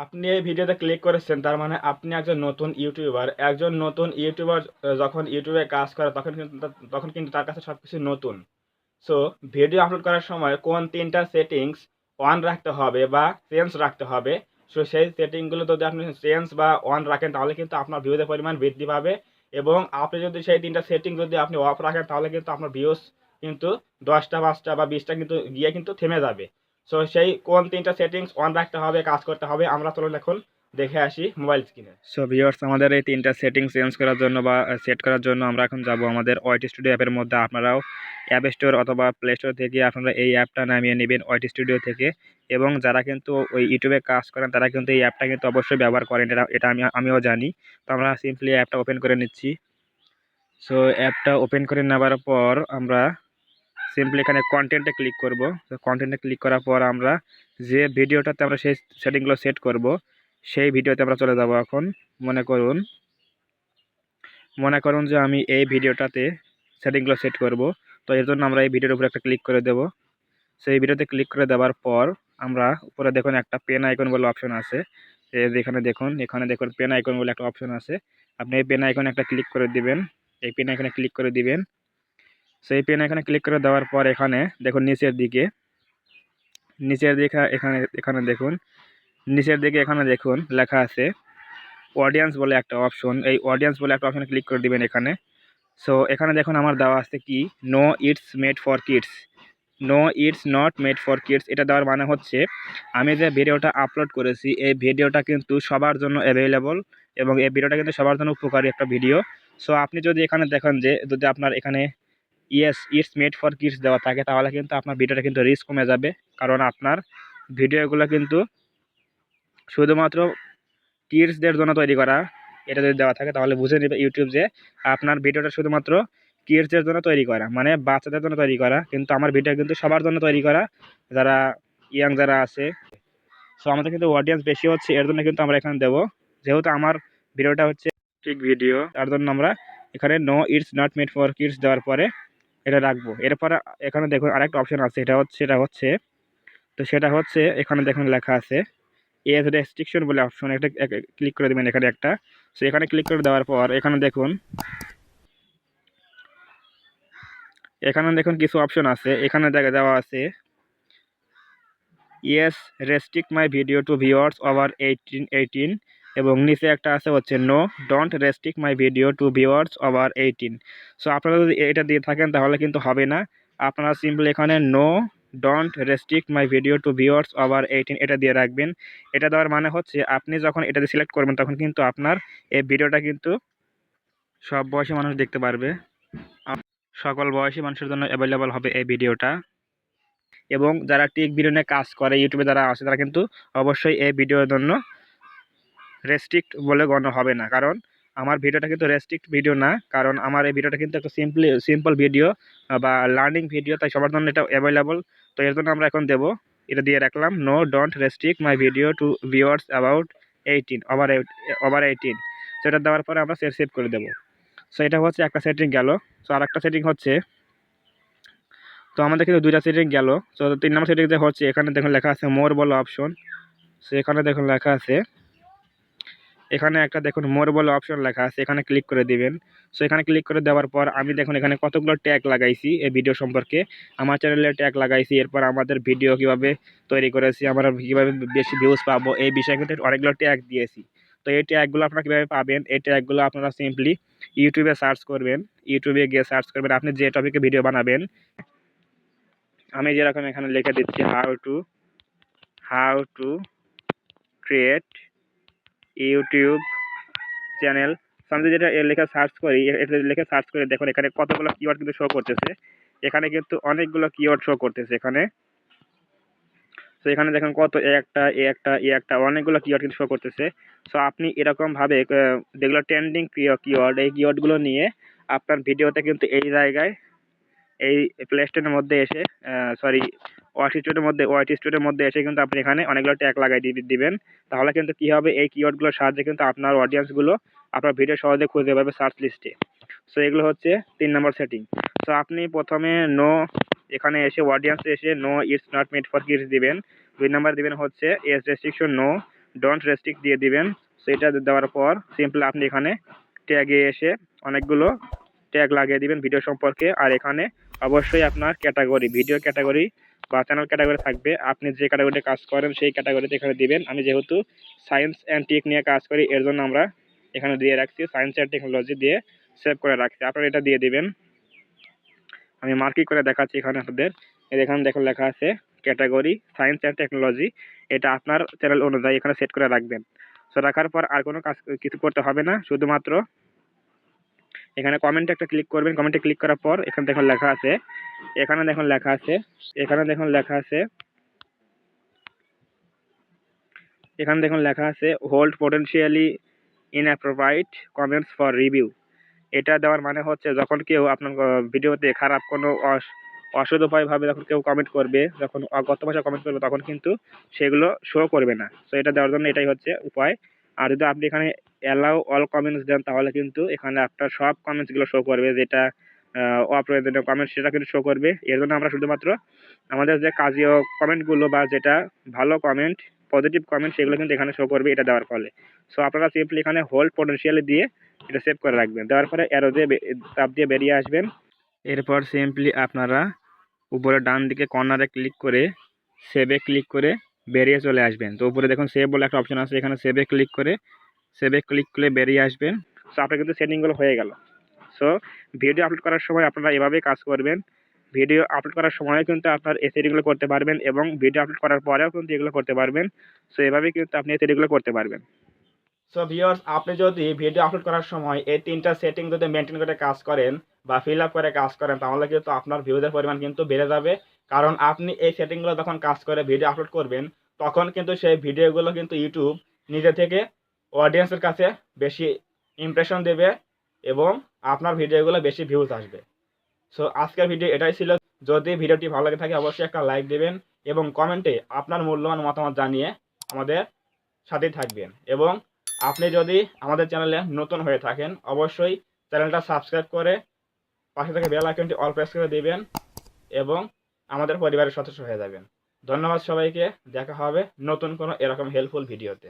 আপনি এই ভিডিওতে ক্লিক করেছেন, তার মানে আপনি একজন নতুন ইউটিউবার। একজন নতুন ইউটিউবার যখন ইউটিউবে কাজ করে তখন কিন্তু তার কাছে সবকিছু নতুন। সো ভিডিও আপলোড করার সময় কোন ৩টা সেটিংস অন রাখতে হবে বা চেঞ্জ রাখতে হবে, সো সেই সেটিংগুলো যদি আপনি চেঞ্জ বা অন রাখেন তাহলে কিন্তু আপনার ভিউজের পরিমাণ বৃদ্ধি পাবে। এবং আপনি যদি সেই ৩টা সেটিং যদি আপনি অফ রাখেন তাহলে কিন্তু আপনার ভিউজ কিন্তু ১০টা ৫টা বা ২০টা কিন্তু গিয়ে কিন্তু থেমে যাবে। সো সেই কোন ৩টা সেটিংস অন রাখতে হবে, কাজ করতে হবে, আমরা চলুন এখন দেখে আসি মোবাইল স্ক্রিনে। সো ভিউয়ার্স, আমাদের এই ৩টা সেটিং চেঞ্জ করার জন্য বা সেট করার জন্য আমরা এখন যাব আমাদের ওয়াইটি স্টুডিও অ্যাপের মধ্যে। আপনারাও অ্যাপ স্টোর অথবা প্লে স্টোর থেকে আপনারা এই অ্যাপটা নামিয়ে নেবেন ওয়াইটি স্টুডিও থেকে। এবং যারা কিন্তু ওই ইউটিউবে কাজ করেন তারা কিন্তু এই অ্যাপটা কিন্তু অবশ্যই ব্যবহার করেন, এটা আমিও জানি। তো আমরা সিম্পলি অ্যাপটা ওপেন করে নিচ্ছি। সো অ্যাপটা ওপেন করে নেওয়ার পর আমরা সিম্পলি এখানে কন্টেন্টে ক্লিক করব। তো কন্টেন্টে ক্লিক করার পর আমরা যে ভিডিওটাতে আমরা সেই সেটিংগুলো সেট করব সেই ভিডিওতে আমরা চলে যাব। এখন মনে করুন যে আমি এই ভিডিওটাতে সেটিংগুলো সেট করব। তো এর জন্য আমরা এই ভিডিওর উপরে একটা ক্লিক করে দেব। সেই ভিডিওতে ক্লিক করে দেওয়ার পর আমরা উপরে দেখুন একটা পেন আইকন বলে অপশন আছে। এখানে দেখুন পেন আইকন বলে একটা অপশন আছে। আপনি এই পেন আইকনে একটা ক্লিক করে দিবেন। এই পেন আইকনে ক্লিক করে দিবেন। সেই পেন আইকনে ক্লিক করে দেওয়ার পর এখানে দেখুন নিচের দিকে এখানে দেখুন লেখা আছে অডিয়েন্স বলে একটা অপশন। এই অডিয়েন্স বলে একটা অপশনে ক্লিক করে দিবেন এখানে। সো এখানে দেখুন আমার দেওয়া আছে কি, no it's made for kids, no it's not made for kids. এটা দেওয়ার মানে হচ্ছে আমি যে ভিডিওটা আপলোড করেছি এই ভিডিওটা কিন্তু সবার জন্য অ্যাভেলেবল এবং এই ভিডিওটা কিন্তু সবার জন্য উপকারী একটা ভিডিও। সো আপনি যদি এখানে দেখেন যে যদি আপনার এখানে yes it's made for kids দেওয়া থাকে তাহলে কিন্তু আপনার ভিডিওটা কিন্তু রিস্ক কমে যাবে, কারণ আপনার ভিডিওগুলো কিন্তু শুধুমাত্র কিডসদের জন্য তৈরি করা। এটা যদি দেওয়া থাকে তাহলে বুঝে নেবে ইউটিউব যে আপনার ভিডিওটা শুধুমাত্র কিডসদের জন্য তৈরি করা, মানে বাচ্চাদের জন্য তৈরি করা। কিন্তু আমার ভিডিও কিন্তু সবার জন্য তৈরি করা, যারা ইয়াং যারা আছে। সো আমাদের কিন্তু অডিয়েন্স বেশি হচ্ছে, এর জন্য কিন্তু আমরা এখানে দেবো। যেহেতু আমার ভিডিওটা হচ্ছে ঠিক ভিডিও, তার জন্য আমরা এখানে no it's not made for kids দেওয়ার পরে এটা রাখবো। এরপরে এখানে দেখুন আরেকটা অপশন আছে, সেটা হচ্ছে এখানে দেখুন লেখা আছে এজ রেস্ট্রিকশন বলে অপশন। একটা ক্লিক করে দেবেন এখানে একটা। সো এখানে ক্লিক করে দেওয়ার পর এখানে দেখুন কিছু অপশন আছে। এখানে দেওয়া আছে yes restrict my video to viewers over 18 এবং নিচে একটা আছে হচ্ছে no don't restrict my video to viewers over 18। So আপনারা যদি এটা দিয়ে থাকেন তাহলে কিন্তু হবে না। আপনারা সিম্পলি এখানে no don't restrict my video to viewers over 18 এটা দিয়ে রাখবেন। এটা দেওয়ার মানে হচ্ছে আপনি যখন এটা দিয়ে সিলেক্ট করবেন তখন কিন্তু আপনার এই ভিডিওটা কিন্তু সব বয়সী মানুষ দেখতে পারবে। সকল বয়সী মানুষের জন্য অ্যাভেলেবল হবে এই ভিডিওটা। এবং যারা টেক ভিডিও নিয়ে কাজ করে ইউটিউবে যারা আছে তারা কিন্তু অবশ্যই এই ভিডিওর জন্য রেস্ট্রিক্ট বলে গণ্য হবে না, কারণ আমার ভিডিওটা কিন্তু রেস্ট্রিক্ট ভিডিও না, কারণ আমার এই ভিডিওটা কিন্তু একটা সিম্পল ভিডিও বা লার্নিং ভিডিও, তাই সবার জন্য এটা অ্যাভেলেবল। তো এর জন্য আমরা এখন দেবো, এটা দিয়ে রাখলাম no don't restrict my video to viewers about 18 over 18। তো এটা দেওয়ার পরে আমরা সেভ করে দেবো। সো এটা হচ্ছে একটা সেটিং গেল। সো আর একটা সেটিং হচ্ছে, তো আমাদের কিন্তু দুইটা সেটিং গেল। তো 3 নম্বর সেটিং হচ্ছে এখানে দেখুন লেখা আছে মোর বলে অপশন। সো এখানে দেখুন লেখা আছে, এখানে একটা দেখুন মোর বলে অপশন লেখা আছে, এখানে ক্লিক করে দিবেন। সো এখানে ক্লিক করে দেওয়ার পর আমি দেখুন এখানে কতগুলো ট্যাগ লাগাইছি এই ভিডিও সম্পর্কে, আমার চ্যানেলে ট্যাগ লাগাইছি, এরপর আমাদের ভিডিও কিভাবে তৈরি করেছি, আমরা কিভাবে বেশি ভিউজ পাবো এই বিষয়ে কিন্তু অনেকগুলো ট্যাগ দিয়েছি। তো এই ট্যাগগুলো আপনারা কীভাবে পাবেন, এই ট্যাগগুলো আপনারা সিম্পলি ইউটিউবে সার্চ করবেন। ইউটিউবে গিয়ে সার্চ করবেন আপনি যে টপিকে ভিডিও বানাবেন। আমি যেরকম এখানে লিখে দিচ্ছি how to create YouTube channel. আমি যেটা লেখা সার্চ করি, এটা লিখে সার্চ করে দেখুন এখানে কতগুলো কিওয়ার্ড কিন্তু শো করতেছে। এখানে কিন্তু অনেকগুলো কিওয়ার্ড শো করতেছে এখানে। তো এখানে দেখুন কত একটা অনেকগুলো কিওয়ার্ড কিন্তু শো করতেছে। সো আপনি এরকমভাবে যেগুলো ট্রেন্ডিং কিওয়ার্ড এই কিওয়ার্ডগুলো নিয়ে আপনার ভিডিওতে কিন্তু এই জায়গায় এই প্লে স্টোরের মধ্যে এসে ওয়াইটি স্টোরের মধ্যে এসে কিন্তু আপনি এখানে অনেকগুলো ট্যাগ লাগাই দিবেন। তাহলে কিন্তু কি হবে, এই কিওয়ার্ডগুলোর সাহায্যে কিন্তু আপনার অডিয়েন্সগুলো আপনার ভিডিও সহজে খুঁজে পাবে সার্চ লিস্টে। সো এগুলো হচ্ছে 3 নম্বর সেটিং। সো আপনি প্রথমে এখানে এসে অডিয়েন্সে এসে no it's not made for kids দিবেন। 2 নাম্বার দিবেন হচ্ছে age restriction no don't restrict দিয়ে দিবেন। সো এটা দেওয়ার পর সিম্পলি আপনি এখানে ট্যাগে এসে অনেকগুলো ট্যাগ লাগিয়ে দিবেন ভিডিও সম্পর্কে। আর এখানে অবশ্যই আপনার ক্যাটাগরি, ভিডিও ক্যাটাগরি বা চ্যানেল ক্যাটাগরি থাকবে। আপনি যে ক্যাটাগরিতে কাজ করেন সেই ক্যাটাগরিতে এখানে দিবেন। আমি যেহেতু সায়েন্স অ্যান্ড টেক নিয়ে কাজ করি, এর জন্য আমরা এখানে দিয়ে রাখছি, সায়েন্স অ্যান্ড টেকনোলজি দিয়ে সেভ করে রাখছি। আপনারা এটা দিয়ে দিবেন। আমি মার্কিং করে দেখাচ্ছি এখানে আপনাদের। এখানে দেখুন লেখা আছে ক্যাটাগরি সায়েন্স অ্যান্ড টেকনোলজি। এটা আপনার চ্যানেল অনুযায়ী এখানে সেট করে রাখবেন। সো রাখার পর আর কোনো কাজ কিছু করতে হবে না, শুধুমাত্র এখানে কমেন্টে একটা ক্লিক করবেন। কমেন্টে ক্লিক করার পর এখানে দেখুন লেখা আছে, এখানে দেখুন লেখা আছে, এখানে দেখুন লেখা আছে, এখানে দেখুন লেখা আছে hold potentially inappropriate comments for review. এটা দেওয়ার মানে হচ্ছে যখন কেউ আপনার ভিডিওতে খারাপ কোনো অসদুপায়ভাবে যখন কেউ কমেন্ট করবে, যখন অগত্য ভাষা কমেন্ট করবে, তখন কিন্তু সেগুলো শো করবে না। সো এটা দেওয়ার জন্য এটাই হচ্ছে উপায়। আর যদি আপনি এখানে অ্যালাউ অল কমেন্টস দেন, তাহলে কিন্তু এখানে আপনার সব কমেন্টসগুলো শো করবে। যেটা অপ্রয়োজনীয় কমেন্ট সেটা কিন্তু শো করবে। এর জন্য আমরা শুধুমাত্র আমাদের যে কাজীয় কমেন্টগুলো বা যেটা ভালো কমেন্ট, পজিটিভ কমেন্ট, সেগুলো কিন্তু এখানে শো করবে এটা দেওয়ার ফলে। সো আপনারা সিম্পলি এখানে হোল্ড পোটেনশিয়ালি দিয়ে এটা সেভ করে রাখবেন। দেওয়ার পরে অ্যারো দিয়ে চাপ দিয়ে বেরিয়ে আসবেন। এরপর সিম্পলি আপনারা উপরে ডান দিকে কর্নারে ক্লিক করে সেভে ক্লিক করে বেরিয়ে চলে আসবেন। তো উপরে দেখুন সেভ বলে একটা অপশন আছে, এখানে সেভে ক্লিক করে বেরিয়ে আসবেন। সো আপনার কিন্তু সেটিংগুলো হয়ে গেল। সো ভিডিও আপলোড করার সময় আপনারা এভাবেই কাজ করবেন। ভিডিও আপলোড করার সময়ও কিন্তু আপনার এই সেটিংগুলো করতে পারবেন এবং ভিডিও আপলোড করার পরেও কিন্তু এগুলো করতে পারবেন। সো এভাবেই কিন্তু আপনি এই সেটিংগুলো করতে পারবেন। সো ভিউয়ার্স, আপনি যদি ভিডিও আপলোড করার সময় এই 3টা সেটিং যদি মেনটেন করে কাজ করেন বা ফিল আপ করে কাজ করেন, তাহলে কিন্তু আপনার ভিউজের পরিমাণ কিন্তু বেড়ে যাবে। কারণ আপনি এই সেটিংগুলো যখন কাজ করে ভিডিও আপলোড করবেন, তখন কিন্তু সেই ভিডিওগুলো কিন্তু ইউটিউব নিজে থেকে অডিয়েন্সের কাছে বেশি ইমপ্রেশন দেবে এবং আপনার ভিডিওগুলো বেশি ভিউজ আসবে। সো আজকের ভিডিও এটাই ছিল। যদি ভিডিওটি ভালো লাগে থাকে অবশ্যই একটা লাইক দেবেন এবং কমেন্টে আপনার মূল্যবান মতামত জানিয়ে আমাদের সাথেই থাকবেন। এবং আপনি যদি আমাদের চ্যানেলে নতুন হয়ে থাকেন, অবশ্যই চ্যানেলটা সাবস্ক্রাইব করে পাশে থেকে বেল আইকনটি অল প্রেস করে দিবেন এবং আমাদের পরিবারের সদস্য হয়ে যাবেন। ধন্যবাদ সবাইকে। দেখা হবে নতুন কোনো এরকম হেল্পফুল ভিডিওতে।